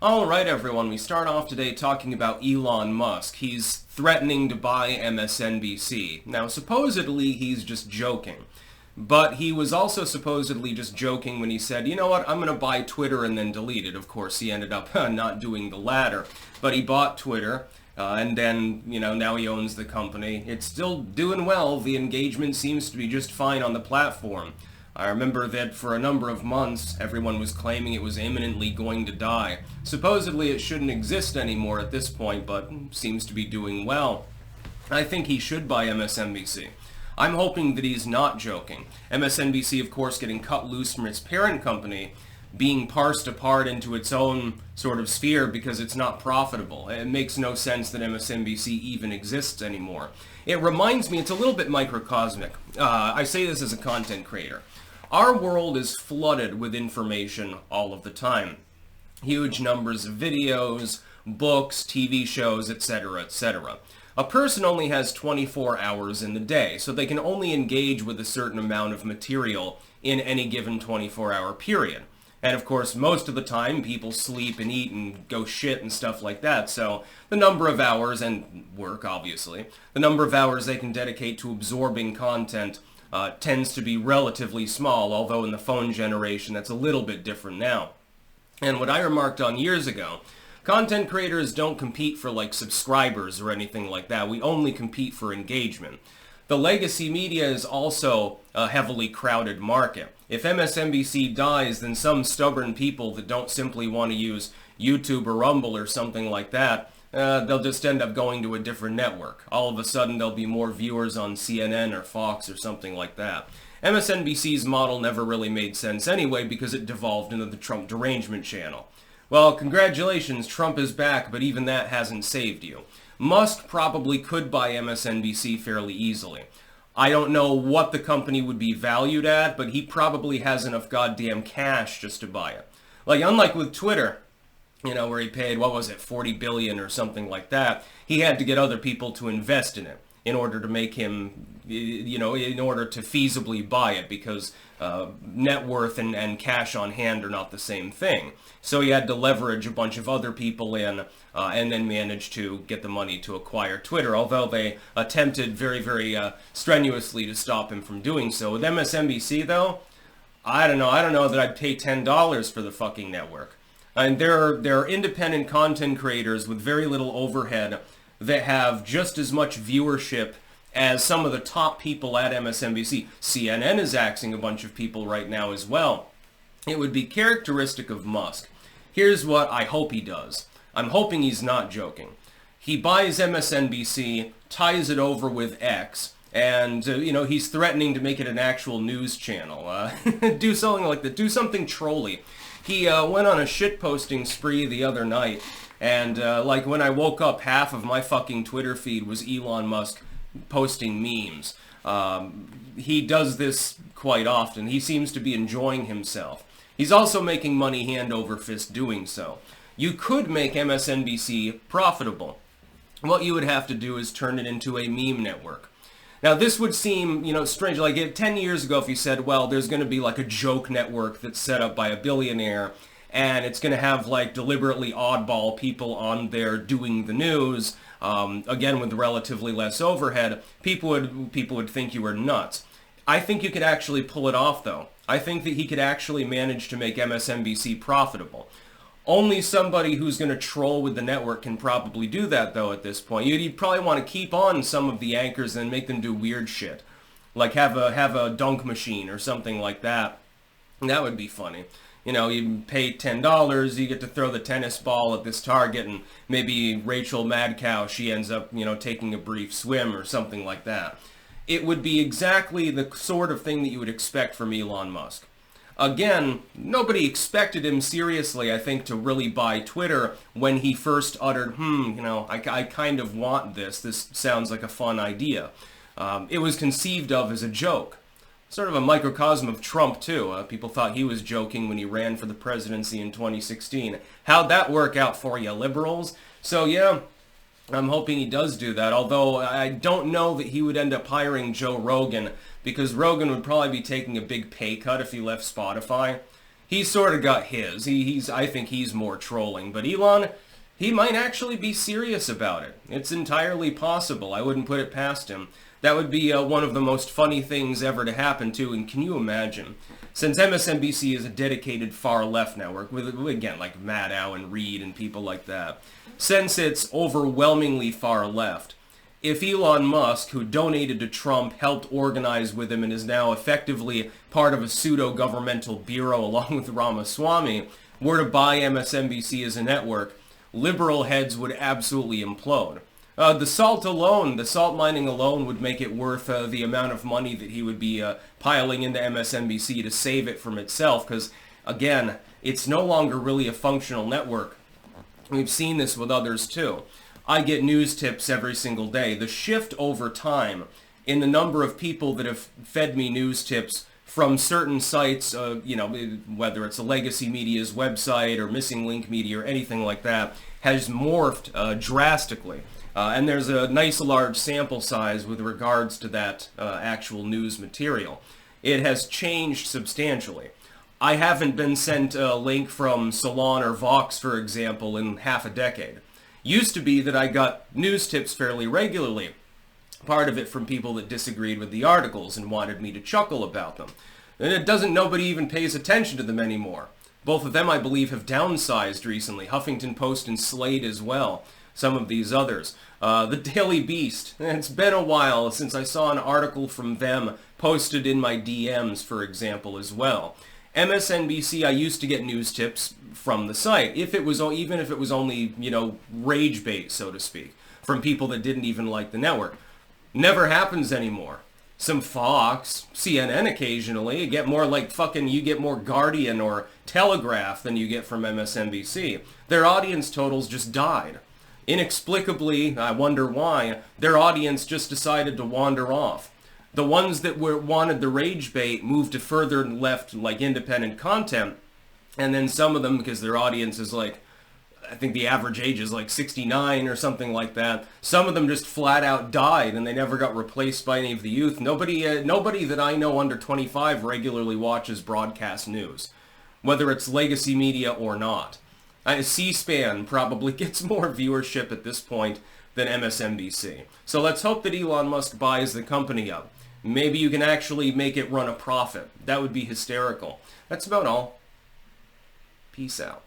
Alright everyone, we start off today talking about Elon Musk. He's threatening to buy MSNBC. Now supposedly he's just joking. But he was also supposedly just joking when he said, you know what, I'm going to buy Twitter and then delete it. Of course, he ended up not doing the latter. But he bought Twitter, and then, now he owns the company. It's still doing well. The engagement seems to be just fine on the platform. I remember that for a number of months, everyone was claiming it was imminently going to die. Supposedly it shouldn't exist anymore at this point, but seems to be doing well. I think he should buy MSNBC. I'm hoping that he's not joking. MSNBC, of course, getting cut loose from its parent company, being parsed apart into its own sort of sphere because it's not profitable. It makes no sense that MSNBC even exists anymore. It reminds me, it's a little bit microcosmic. I say this as a content creator. Our world is flooded with information all of the time. Huge numbers of videos, books, TV shows, etc., etc. A person only has 24 hours in the day, so they can only engage with a certain amount of material in any given 24-hour period. And of course, most of the time, people sleep and eat and go shit and stuff like that, so the number of hours, and work obviously, the number of hours they can dedicate to absorbing content tends to be relatively small, although in the phone generation that's a little bit different now. And what I remarked on years ago, content creators don't compete for like subscribers or anything like that. We only compete for engagement. The legacy media is also a heavily crowded market. If MSNBC dies, then some stubborn people that don't simply want to use YouTube or Rumble or something like that, they'll just end up going to a different network. All of a sudden, there'll be more viewers on CNN or Fox or something like that. MSNBC's model never really made sense anyway because it devolved into the Trump derangement channel. Well, congratulations, Trump is back, but even that hasn't saved you. Musk probably could buy MSNBC fairly easily. I don't know what the company would be valued at, but he probably has enough goddamn cash just to buy it. Like, unlike with Twitter, where he paid, what was it, 40 billion or something like that, he had to get other people to invest in it in order to make him, in order to feasibly buy it, because net worth and cash on hand are not the same thing. So he had to leverage a bunch of other people in, and then managed to get the money to acquire Twitter, although they attempted very, very strenuously to stop him from doing so. With MSNBC, though, I don't know that I'd pay $10 for the fucking network. And there are independent content creators with very little overhead that have just as much viewership as some of the top people at MSNBC. CNN is axing a bunch of people right now as well. It would be characteristic of Musk. Here's what I hope he does. I'm hoping he's not joking. He buys MSNBC, ties it over with X, and, he's threatening to make it an actual news channel. Do something like that. Do something trolly. He went on a shitposting spree the other night, and when I woke up, half of my fucking Twitter feed was Elon Musk posting memes. He does this quite often. He seems to be enjoying himself. He's also making money hand over fist doing so. You could make MSNBC profitable. What you would have to do is turn it into a meme network. Now, this would seem, strange. Like 10 years ago, if you said, well, there's going to be like a joke network that's set up by a billionaire, and it's going to have like deliberately oddball people on there doing the news, again with relatively less overhead, people would think you were nuts. I think you could actually pull it off, though. I think that he could actually manage to make MSNBC profitable. Only somebody who's going to troll with the network can probably do that, though, at this point. You'd probably want to keep on some of the anchors and make them do weird shit. Like have a dunk machine or something like that. That would be funny. You pay $10, you get to throw the tennis ball at this target, and maybe Rachel Madcow, she ends up, taking a brief swim or something like that. It would be exactly the sort of thing that you would expect from Elon Musk. Again, nobody expected him seriously, I think, to really buy Twitter when he first uttered, I kind of want this. This sounds like a fun idea. It was conceived of as a joke. Sort of a microcosm of Trump, too. People thought he was joking when he ran for the presidency in 2016. How'd that work out for you, liberals? So, yeah, I'm hoping he does do that, although I don't know that he would end up hiring Joe Rogan, because Rogan would probably be taking a big pay cut if he left Spotify. He's sort of got his. I think he's more trolling. But Elon, he might actually be serious about it. It's entirely possible. I wouldn't put it past him. That would be one of the most funny things ever to happen too. And can you imagine? Since MSNBC is a dedicated far-left network, with, again, like Maddow and Reed and people like that, since it's overwhelmingly far-left, if Elon Musk, who donated to Trump, helped organize with him, and is now effectively part of a pseudo-governmental bureau along with Ramaswamy, were to buy MSNBC as a network, liberal heads would absolutely implode. The salt mining alone would make it worth the amount of money that he would be piling into MSNBC to save it from itself, because, again, it's no longer really a functional network. We've seen this with others, too. I get news tips every single day. The shift over time in the number of people that have fed me news tips from certain sites, whether it's a legacy media's website or missing link media or anything like that, has morphed drastically. And there's a nice large sample size with regards to that actual news material. It has changed substantially. I haven't been sent a link from Salon or Vox, for example, in half a decade. Used to be that I got news tips fairly regularly, part of it from people that disagreed with the articles and wanted me to chuckle about them. And nobody even pays attention to them anymore. Both of them, I believe, have downsized recently. Huffington Post and Slate as well. Some of these others. The Daily Beast. It's been a while since I saw an article from them posted in my DMs, for example, as well. MSNBC, I used to get news tips from the site, even if it was only, rage bait, so to speak, from people that didn't even like the network. Never happens anymore. Some Fox, CNN occasionally, you get more Guardian or Telegraph than you get from MSNBC. Their audience totals just died. Inexplicably, I wonder why, their audience just decided to wander off. The ones that wanted the rage bait moved to further left, like, independent content, and then some of them, because their audience is I think the average age is 69 or something like that, some of them just flat out died, and they never got replaced by any of the youth. Nobody that I know under 25 regularly watches broadcast news, whether it's legacy media or not. C-SPAN probably gets more viewership at this point than MSNBC. So let's hope that Elon Musk buys the company up. Maybe you can actually make it run a profit. That would be hysterical. That's about all. Peace out.